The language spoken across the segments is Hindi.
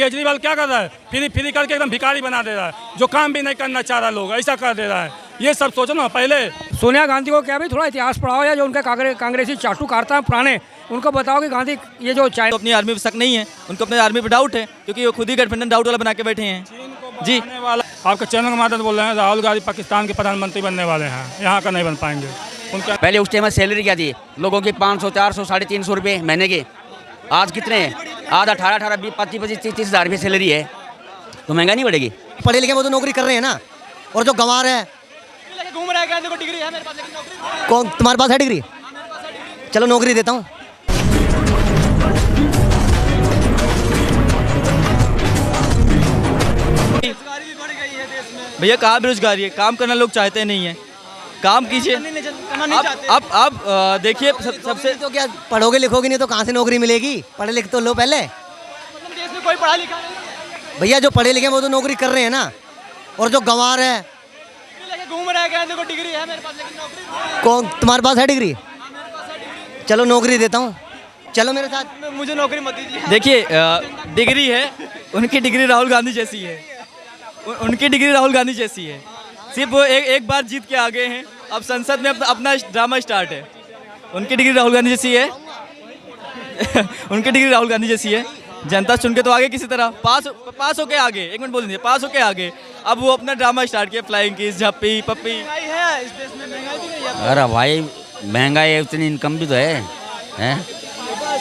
केजरीवाल क्या कर रहा है, फ्री फ्री करके एकदम भिखारी बना दे रहा है, जो काम भी नहीं करना चाह रहा लोग ऐसा कर दे रहा है। ये सब सोचो ना। पहले सोनिया गांधी को क्या भी थोड़ा इतिहास पढ़ाओ, या जो उनका कांग्रेसी चाटुकारता है पुराने, उनको बताओ कि गांधी ये जो चाहे तो अपनी आर्मी पे शक नहीं है, उनको अपने आर्मी पे डाउट है, क्योंकि वो खुद ही गठबंधन डाउट वाला बना के बैठे हैं जी। वाला आपका चैनल के माध्यम बोल रहे हैं राहुल गांधी पाकिस्तान के प्रधानमंत्री बनने वाले हैं, यहाँ का नहीं बन पाएंगे। उनका पहले उस टाइम में सैलरी क्या थी लोगों की, 500 400 350 रुपये महीने के। आज कितने हैं? आज 18 20 25 30 हज़ार रुपये सैलरी है, तो महंगा नहीं बढ़ेगी। पढ़े लिखे वो तो नौकरी कर रहे हैं ना, और जो गंवा रहे हैं घूम रहा है, डिग्री है मेरे पास लेकिन नौकरी। कौन तुम्हारे पास है डिग्री? चलो नौकरी देता हूँ। भैया कहाँ बेरोजगारी है, काम करना लोग चाहते नहीं है, काम कीजिए। अब देखिए सबसे तो क्या पढ़ोगे लिखोगे नहीं तो कहाँ से नौकरी मिलेगी? पढ़े लिखे तो लो पहले। देश में कोई पढ़ा लिखा नहीं, भैया जो पढ़े लिखे वो तो नौकरी कर रहे हैं ना, और जो गंवा रहे हैं घूम रहा है, देखो डिग्री है मेरे पास लेकिन नौकरी। कौन तुम्हारे पास है डिग्री? चलो नौकरी देता हूँ, चलो मेरे साथ। मुझे नौकरी मत दीजिए। देखिए डिग्री है, उनकी डिग्री राहुल गांधी जैसी है, उनकी डिग्री राहुल गांधी जैसी है, सिर्फ वो एक बार जीत के आ गए हैं, अब संसद में अपना ड्रामा स्टार्ट है। उनकी डिग्री राहुल गांधी जैसी है उनकी डिग्री राहुल गांधी जैसी है, जनता चुन के तो आगे किसी तरह पास होके आगे, एक मिनट बोल दीजिए, पास होके आगे। अब वो अपना ड्रामा स्टार्ट किया, फ्लाइंग किस, झप्पी पप्पी। है इस देश में महंगाई भी नहीं है। अरे भाई महंगाई है, उतनी इनकम भी तो है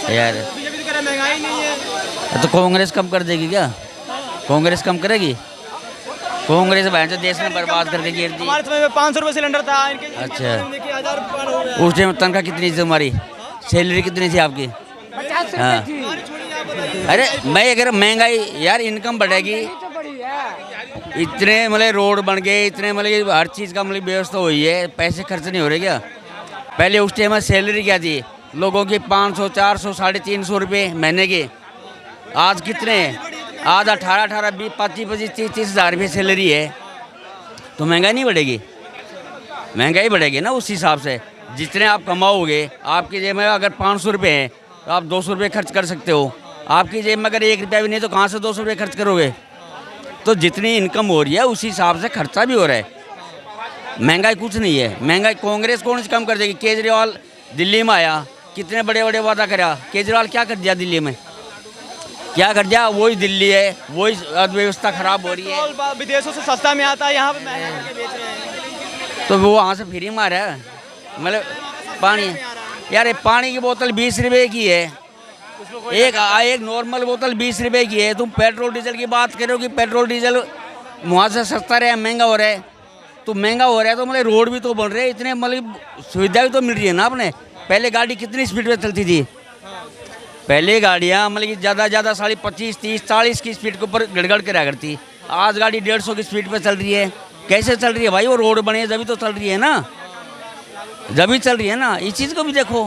यार। बीजेपी तो कह रहा है महंगाई नहीं है, तो कांग्रेस कम कर देगी क्या? कांग्रेस कम करेगी? कांग्रेस भाई देश में बर्बाद करके गिर दी। हमारे समय में 500 रुपये सिलेंडर था, अच्छा, 1000 पार हो गया। उस टाइम तनख्वाह कितनी थी तुम्हारी? सैलरी कितनी थी आपकी? हाँ, अरे मैं अगर महंगाई यार, इनकम बढ़ेगी, इतने मतलब रोड बन गए, इतने मतलब हर चीज़ का मतलब व्यवस्था हुई है, पैसे खर्च नहीं हो रहे क्या? पहले उस टाइम में सैलरी क्या थी लोगों की? 500 400 350 रुपये महीने के। आज कितने हैं? आज 18 20 25 30 हज़ार रुपये सैलरी है, तो महंगाई नहीं बढ़ेगी? महंगाई बढ़ेगी ना उस हिसाब से। जितने आप कमाओगे, आपकी जेब में अगर 500 रुपये हैं तो आप 200 रुपये खर्च कर सकते हो। आपकी जेब में अगर 1 रुपया भी नहीं तो कहाँ से 200 रुपये खर्च करोगे? तो जितनी इनकम हो रही है उसी हिसाब से खर्चा भी हो रहा है। महंगाई कुछ नहीं है, महंगाई कांग्रेस कौन सी कम कर देगी? केजरीवाल दिल्ली में आया, कितने बड़े बड़े वादा करा, केजरीवाल क्या कर दिया दिल्ली में? क्या कर दिया? वही दिल्ली है, वही अर्थव्यवस्था खराब हो रही है। विदेशों से सस्ता में आता है, यहाँ पे महंगा करके बेच रहे हैं। तो वो वहाँ से फ्री में आ रहा है, मतलब पानी। यार ये पानी की बोतल 20 रुपये की है, एक नॉर्मल बोतल 20 रुपये की है। तुम पेट्रोल डीजल की बात करो कि पेट्रोल डीजल वहाँ से सस्ता रहा है, महंगा हो रहा है। तो महंगा हो रहा है तो मतलब रोड भी तो बन रहे हैं, इतने मतलब सुविधा भी तो मिल रही है ना अपने। पहले गाड़ी कितनी स्पीड में चलती थी? पहले गाड़ियाँ मतलब कि ज़्यादा 25 30 40 की स्पीड के ऊपर गड़गड़ के रहा करती। आज गाड़ी 150 की स्पीड पे चल रही है। कैसे चल रही है भाई? वो रोड बने जभी तो चल रही है ना, जभी चल रही है ना। इस चीज़ को भी देखो,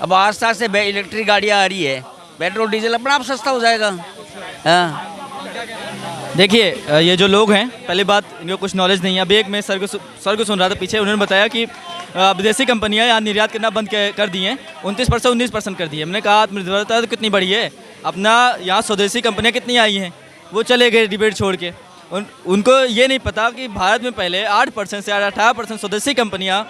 अब आस्ते आस्ते इलेक्ट्रिक गाड़ियाँ आ रही है, पेट्रोल डीजल अपना आप सस्ता हो जाएगा। हाँ देखिए ये जो लोग हैं, पहली बात इनको कुछ नॉलेज नहीं है। अभी एक मैं सर को सुन रहा था पीछे, उन्होंने बताया कि विदेशी कंपनियां यहाँ निर्यात करना बंद कर दी हैं, 29% 19% कर दी है। मैंने कहा आत्मनिर्भरता तो कितनी बड़ी है, अपना यहाँ स्वदेशी कंपनियाँ कितनी आई हैं, वो चले गए डिबेट छोड़ के। उनको ये नहीं पता कि भारत में पहले 8% से 18% स्वदेशी कंपनियाँ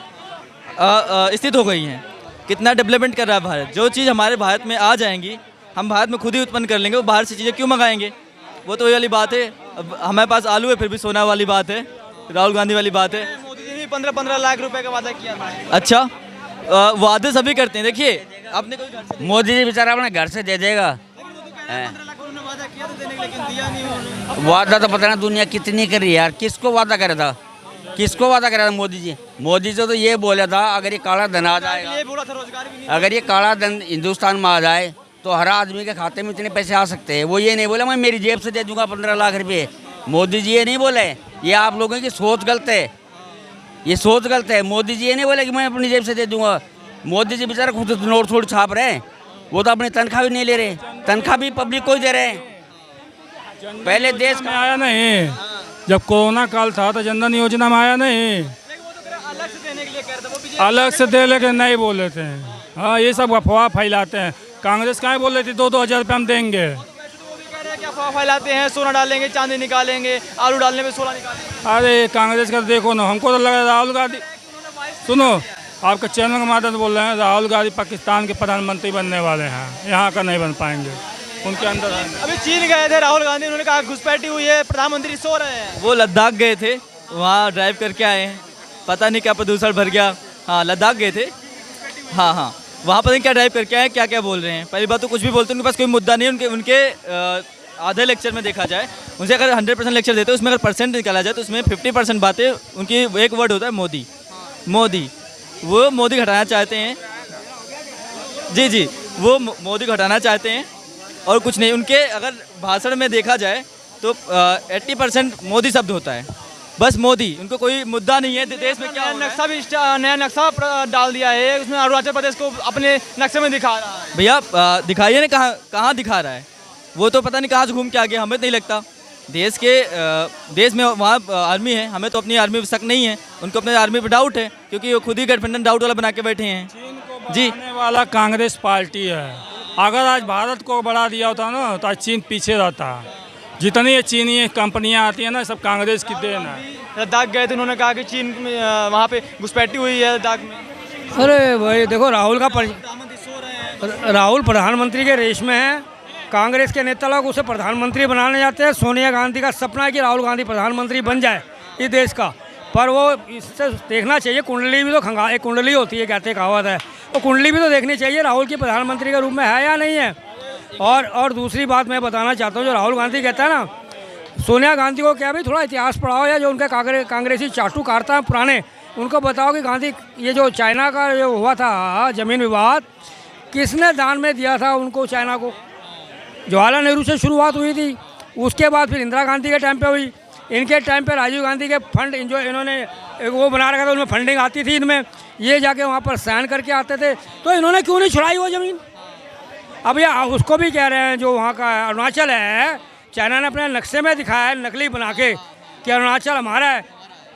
स्थित हो गई हैं। कितना डेवलपमेंट कर रहा है भारत। जो चीज़ हमारे भारत में आ जाएंगी, हम भारत में खुद ही उत्पन्न कर लेंगे, वो बाहर से चीज़ें क्यों मंगाएंगे? वो तो वही वाली बात है। अब हमारे पास आलू है फिर भी सोना वाली बात है, राहुल गांधी वाली बात है। मोदी जी ने 15-15 लाख रुपए का वादा किया था। अच्छा, वादे सभी करते हैं। देखिए आपने कोई घर से, मोदी जी बेचारा अपने घर से दे देगा। वादा तो पता नहीं दुनिया कितनी कर रही है यार। किसको वादा करा था? किसको वादा करा था मोदी जी? मोदी जी तो ये बोला था अगर ये काला धन आ जाएगा, अगर ये काला धन हिंदुस्तान में आ जाए तो हर आदमी के खाते में इतने पैसे आ सकते हैं। वो ये नहीं बोला मैं मेरी जेब से दे दूंगा 15 लाख रुपए। मोदी जी ये नहीं बोले। ये आप लोगों की सोच गलत है, ये सोच गलत है। मोदी जी ये नहीं बोले कि मैं अपनी जेब से दे दूंगा। मोदी जी बेचारा खुद नोट थोड़ी छाप रहे हैं, वो तो अपनी तनख्वाह भी नहीं ले रहे, तनख्वाह भी पब्लिक को ही दे रहे हैं। पहले देश में आया नहीं, जब कोरोना काल था तो जनधन योजना में आया नहीं, अलग से दे लेके नहीं बोले थे। हाँ ये सब अफवाह फैलाते हैं। कांग्रेस क्या बोल रही थी 2-2 हज़ार रुपये हम देंगे। क्या अफवाह फैलाते हैं, सोना डालेंगे चांदी निकालेंगे, आलू डालने में सोना निकालेंगे। अरे कांग्रेस का देखो ना, हमको तो लग रहा है राहुल गांधी, सुनो आपका चैनल के माध्यम से बोल रहे हैं, राहुल गांधी पाकिस्तान के प्रधानमंत्री बनने वाले हैं, यहाँ का नहीं बन पाएंगे, उनके अंदर है। अभी चीन गए थे राहुल गांधी, उन्होंने कहा घुसपैठी हुई है, प्रधानमंत्री सो रहे हैं। वो लद्दाख गए थे, वहाँ ड्राइव करके आए हैं, पता नहीं क्या प्रदूषण भर गया। हाँ लद्दाख गए थे, हाँ हाँ वहाँ पता नहीं क्या ड्राइव करके आए, क्या क्या बोल रहे हैं। पहली बात तो कुछ भी बोलते हैं, उनके पास कोई मुद्दा नहीं है। उनके आधे लेक्चर में देखा जाए, उनसे अगर 100% लेक्चर देते हैं, उसमें अगर परसेंट निकाला जाए तो उसमें 50% बातें उनकी एक वर्ड होता है मोदी। मोदी, वो मोदी घटाना चाहते हैं, जी जी वो मोदी घटाना चाहते हैं और कुछ नहीं। उनके अगर भाषण में देखा जाए तो 80% मोदी शब्द होता है, बस मोदी। उनको कोई मुद्दा नहीं है देश में क्या हो रहा है। नक्शा भी नया नक्शा डाल दिया है, उसमें अरुणाचल प्रदेश को अपने नक्शे में दिखा रहा है। भैया दिखाइए ना, कहाँ दिखा रहा है। वो तो पता नहीं कहाँ से घूम के आ गया, हमें तो नहीं लगता। देश में वहाँ आर्मी है, हमें तो अपनी आर्मी पर शक नहीं है, उनको अपने आर्मी पर डाउट है, क्योंकि वो खुद ही गठबंधन डाउट वाला बना के बैठे हैं। जी आने वाला कांग्रेस पार्टी है। अगर आज भारत को बढ़ा दिया होता ना तो आज चीन पीछे रहता। जितनी ये चीनी कंपनियां आती हैं ना, सब कांग्रेस की देन है। लद्दाख गए थे, उन्होंने कहा कि चीन में वहाँ पे घुसपैठी हुई है लद्दाख में। अरे भाई देखो, राहुल प्रधानमंत्री के रेस में है। कांग्रेस के नेता लोग उसे प्रधानमंत्री बनाने जाते हैं। सोनिया गांधी का सपना है कि राहुल गांधी प्रधानमंत्री बन जाए इस देश का, पर वो इससे देखना चाहिए, कुंडली भी तो एक कुंडली होती है, कहते कहावत है, वो कुंडली भी तो देखनी चाहिए राहुल की प्रधानमंत्री के रूप में है या नहीं है। और दूसरी बात मैं बताना चाहता हूँ, जो राहुल गांधी कहता है ना, सोनिया गांधी को क्या भी थोड़ा इतिहास पढ़ाओ, या जो उनके कांग्रेसी चाटुकारता हैं पुराने, उनको बताओ कि गांधी ये जो चाइना का जो हुआ था ज़मीन विवाद, किसने दान में दिया था उनको, चाइना को? जवाहरलाल नेहरू से शुरुआत हुई थी, उसके बाद फिर इंदिरा गांधी के टाइम पे हुई, इनके टाइम पे राजीव गांधी के फंड जो इन्होंने वो बना रखा था, उनमें फंडिंग आती थी इनमें, ये जाके वहाँ पर साइन करके आते थे। तो इन्होंने क्यों नहीं छुड़ाई वो ज़मीन? अब ये उसको भी कह रहे हैं, जो वहाँ का अरुणाचल है, चाइना ने अपने नक्शे में दिखाया है नकली बना के कि अरुणाचल हमारा है।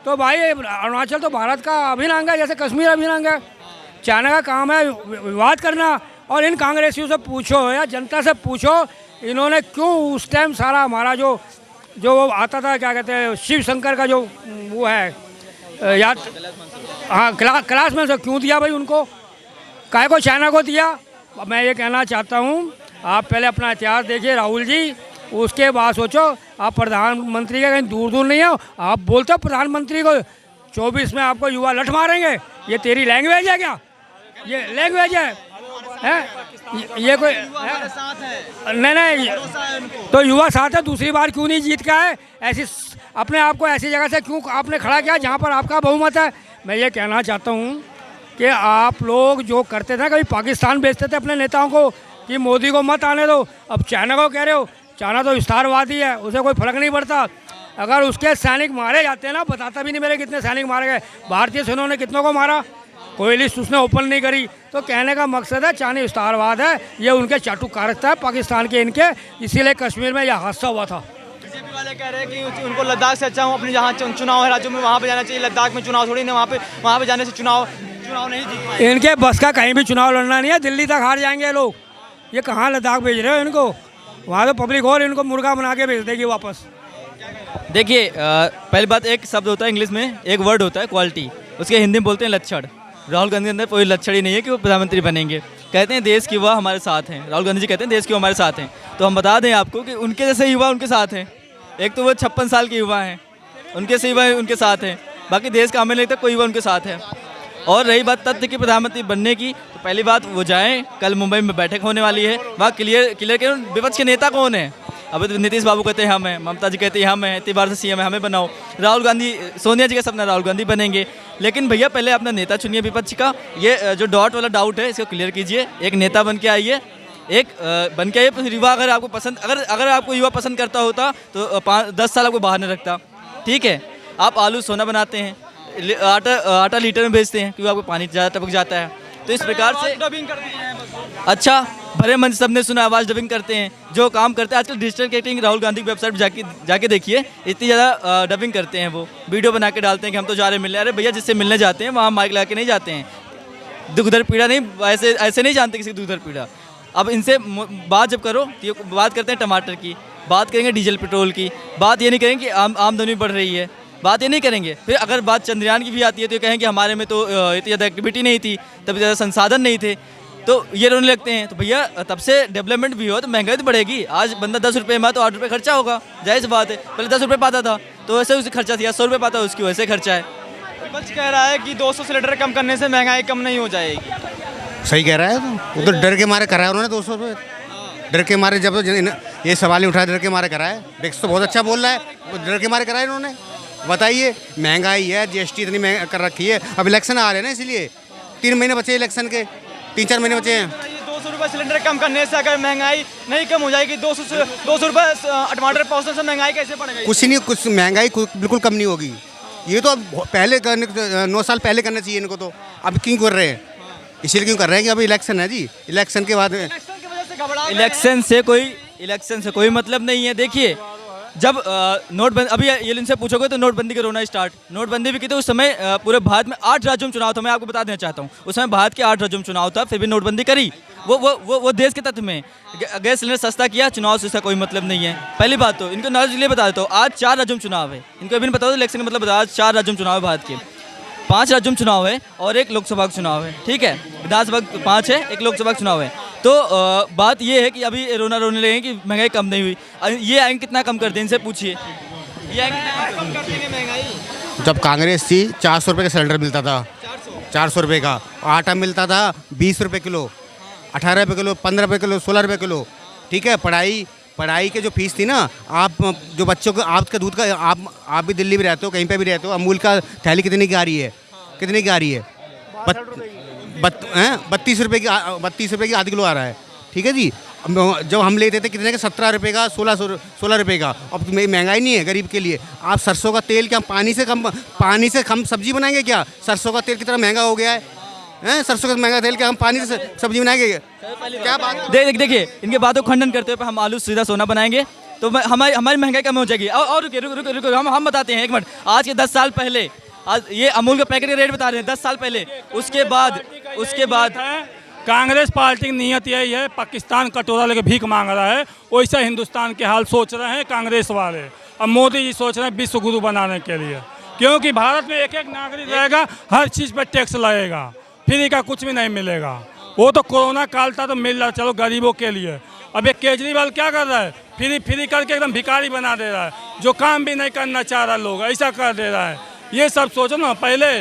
तो भाई अरुणाचल तो भारत का अभिन्न अंग है, जैसे कश्मीर अभिन्न अंग है। चाइना का काम है विवाद करना। और इन कांग्रेसियों से पूछो या जनता से पूछो, इन्होंने क्यों उस टाइम सारा हमारा जो वो आता था, क्या कहते हैं, शिव शंकर का जो वो है याद, हाँ क्लास में से क्यों दिया भाई उनको? काहे को चाइना को दिया? मैं ये कहना चाहता हूँ, आप पहले अपना इतिहास देखिए राहुल जी, उसके बाद सोचो। आप प्रधानमंत्री के कहीं दूर दूर नहीं हो, आप बोलते हो प्रधानमंत्री को 24 में आपको युवा लठ मारेंगे। ये तेरी लैंग्वेज है क्या? ये लैंग्वेज है? ये कोई नहीं तो युवा साथ है, दूसरी बार क्यों नहीं जीत का है? ऐसी अपने आप को ऐसी जगह से क्यों आपने खड़ा किया जहाँ पर आपका बहुमत है? मैं ये कहना चाहता हूँ कि आप लोग जो करते थे, कभी पाकिस्तान भेजते थे अपने नेताओं को कि मोदी को मत आने दो, अब चाइना को कह रहे हो। चाइना तो विस्तारवादी है, उसे कोई फर्क नहीं पड़ता। अगर उसके सैनिक मारे जाते हैं ना, बताता भी नहीं मेरे कितने सैनिक मारे गए, भारतीय सेना ने कितनों को मारा, कोई लिस्ट उसने ओपन नहीं करी। तो कहने का मकसद है चाइनीज विस्तारवाद है, ये उनके चाटुकारिता है पाकिस्तान के इनके, इसीलिए कश्मीर में यह हादसा हुआ था। बीजेपी वाले कह रहे हैं कि उनको लद्दाख से अच्छा हूँ अपने जहाँ चुनाव है राज्यों में वहाँ पे जाना चाहिए, लद्दाख में चुनाव थोड़ी ना, वहाँ पे जाने से चुनाव नहीं जीत पाए। इनके बस का कहीं भी चुनाव लड़ना नहीं है, दिल्ली तक हार जाएंगे लोग। ये कहाँ लद्दाख भेज रहे हो इनको? वहाँ तो पब्लिक और इनको मुर्गा बना के भेज देगी वापस। देखिए पहली बात, एक शब्द होता है इंग्लिश में, एक वर्ड होता है क्वालिटी, उसके हिंदी में बोलते हैं लक्षण। राहुल गांधी के अंदर कोई लक्षण ही नहीं है कि वो प्रधानमंत्री बनेंगे। कहते हैं देश के युवा हमारे साथ हैं, राहुल गांधी जी कहते हैं देश के युवा हमारे साथ हैं। तो हम बता दें आपको कि उनके जैसे युवा उनके साथ हैं। एक तो वो 56 साल के युवा हैं, उनके से युवा उनके साथ हैं, बाकी देश का हमें नहीं लगता कोई युवा उनके साथ है। और रही बात तथ्य की प्रधानमंत्री बनने की, तो पहली बात वो जाएं, कल मुंबई में बैठक होने वाली है, वहाँ क्लियर के विपक्ष के नेता कौन है? अभी तो नीतीश बाबू कहते हैं हम हैं, ममता जी कहते हैं हम हैं, तिबार से सीएम है हमें बनाओ, राहुल गांधी, सोनिया जी का सपना राहुल गांधी बनेंगे। लेकिन भैया पहले अपना नेता चुनिए विपक्ष का। ये जो डॉट वाला डाउट है इसको क्लियर कीजिए, एक नेता बन के आइए, एक बन के आइए। फिर युवा अगर आपको पसंद, अगर आपको युवा पसंद करता होता तो 10 साल आपको बाहर नहीं रखता। ठीक है, आप आलू सोना बनाते हैं, आटा लीटर में बेचते हैं क्योंकि आपको पानी ज़्यादा टपक जाता है। तो इस प्रकार से डबिंग कर दी है। अच्छा, भरे मंच सबने सुना, आवाज़ डबिंग करते हैं, जो काम करते हैं आजकल डिजिटल मार्केटिंग, राहुल गांधी की वेबसाइट पर जाके देखिए, इतनी ज़्यादा डबिंग करते हैं। वो वीडियो बना के डालते हैं कि हम तो जा रहे हैं मिलने। अरे भैया, जिससे मिलने जाते हैं वहाँ माइक लगा के नहीं जाते हैं, दुख दर्द पीड़ा नहीं, ऐसे नहीं जानते किसी दुख दर्द पीड़ा। अब इनसे बात जब करो तो ये बात करते हैं टमाटर की, बात करेंगे डीजल पेट्रोल की, बात ये नहीं करेंगे कि आमदनी बढ़ रही है, बात ये नहीं करेंगे। फिर अगर बात चंद्रयान की भी आती है तो ये कहेंगे हमारे में तो इतनी ज़्यादा एक्टिविटी नहीं थी, तब ज़्यादा संसाधन नहीं थे, तो ये रोने लगते हैं। तो भैया तब से डेवलपमेंट भी हो तो महंगाई तो बढ़ेगी। आज बंदा 10 रुपये में तो 8 रुपये खर्चा होगा, जायज़ बात है। पहले 10 रुपये पाता था तो वैसे उसे खर्चा दिया, 100 रुपये पाता उसकी वैसे खर्चा है। विपक्ष कह रहा है कि 200 सिलेंडर कम करने से महंगाई कम नहीं हो जाएगी। सही कह रहा है, तो वो तो डर के मारे कराया उन्होंने 200 रुपये, डर के मारे। जब ये सवाल नहीं उठाया, डर के मारे कराया। डेक्स तो बहुत अच्छा बोल रहा है, वो डर के मारे कराया इन्होंने। बताइए, महंगाई है, जीएसटी इतनी महंगा कर रखी है। अब इलेक्शन आ रहे हैं ना, इसलिए 3 महीने बचे इलेक्शन के, 3-4 महीने बचे हैं। 200 रुपये सिलेंडर कम करने से अगर महंगाई नहीं कम हो जाएगी, 200 रुपये टमाटर पहुँचने से महंगाई कैसे बढ़ेगी? कुछ नहीं, कुछ महंगाई बिल्कुल कम नहीं होगी। ये तो अब पहले करने 9 साल पहले करना चाहिए इनको, तो अब क्यों कर रहे हैं? इसीलिए क्यों कर रहे हैं कि अभी इलेक्शन है जी, इलेक्शन के बाद इलेक्शन की वजह से घबरा इलेक्शन से कोई मतलब नहीं है। देखिए, जब नोटबंदी, अभी ये इनसे पूछोगे तो नोटबंदी का रोना स्टार्ट। नोटबंदी भी की तो उस समय पूरे भारत में 8 राज्यों में चुनाव था। मैं आपको बता देना चाहता हूँ, उस समय भारत के 8 राज्यों में चुनाव था, फिर भी नोटबंदी करी। वो देश के तत्व में गैस सिलेंडर सस्ता किया, चुनाव से इसका कोई मतलब नहीं है। पहली बात तो इनको नॉलेज के लिए बता देता हूँ, आज 4 राज्यों में चुनाव है। इनको अभी नहीं पता इलेक्शन का मतलब बता, आज 4 राज्यों में चुनाव है भारत के, 5 राज्यों में चुनाव है और 1 लोकसभा का चुनाव है। ठीक है, विधानसभा 5 है, 1 लोकसभा का चुनाव है। तो बात ये है कि अभी रोने लगे कि महंगाई कम नहीं हुई। ये आएंगे कितना कम कर दें, इनसे पूछिए, ये आएंगे कितना कम कर देंगे महंगाई? जब कांग्रेस थी 400 रुपये का सिलेंडर मिलता था, 400 रुपये का। आटा मिलता था 20 रुपये किलो, 18 रुपये किलो, 15 रुपये किलो, 16 रुपये किलो। ठीक है, पढ़ाई के जो फीस थी ना, आप जो बच्चों को आपका दूध का, आप भी दिल्ली में रहते हो, कहीं पे भी रहते हो, अमूल का थैली कितने की आ रही है? कितने की आ रही है? 32 रुपये की आधी किलो आ रहा है। ठीक है जी, जब हम लेते थे कितने का? 17 रुपये का, 16 रुपये का। अब महंगाई नहीं है गरीब के लिए। आप सरसों का तेल क्या पानी से कम सब्जी बनाएंगे क्या? सरसों का तेल कितना महंगा हो गया है, सरसों का महंगा तेल क्या हम पानी से सब्जी बनाएंगे क्या? बात देखिए, इनके बातों को खंडन करते हुए हम आलू सीधा सोना बनाएंगे तो हमारी महंगाई कम हो जाएगी। और रुको, हम बताते हैं, 1 मिनट। आज के 10 साल पहले, आज ये अमूल के पैकेट का रेट बता रहे हैं 10 साल पहले। उसके बाद कांग्रेस पार्टी की नीयत यही है, पाकिस्तान कटोरा लेके भीख मांग रहा है, वैसा हिंदुस्तान के हाल सोच रहे हैं कांग्रेस वाले। अब मोदी जी सोच रहे हैं विश्व गुरु बनाने के लिए, क्योंकि भारत में एक नागरिक रहेगा, हर चीज़ पर टैक्स लगेगा, फ्री का कुछ भी नहीं मिलेगा। वो तो कोरोना काल था तो मिल रहा, चलो गरीबों के लिए। अब ये केजरीवाल क्या कर रहा है? फ्री करके एकदम भिखारी बना दे रहा है, जो काम भी नहीं करना चाह रहा लोग, ऐसा कर दे रहा है। ये सब सोचो ना पहले।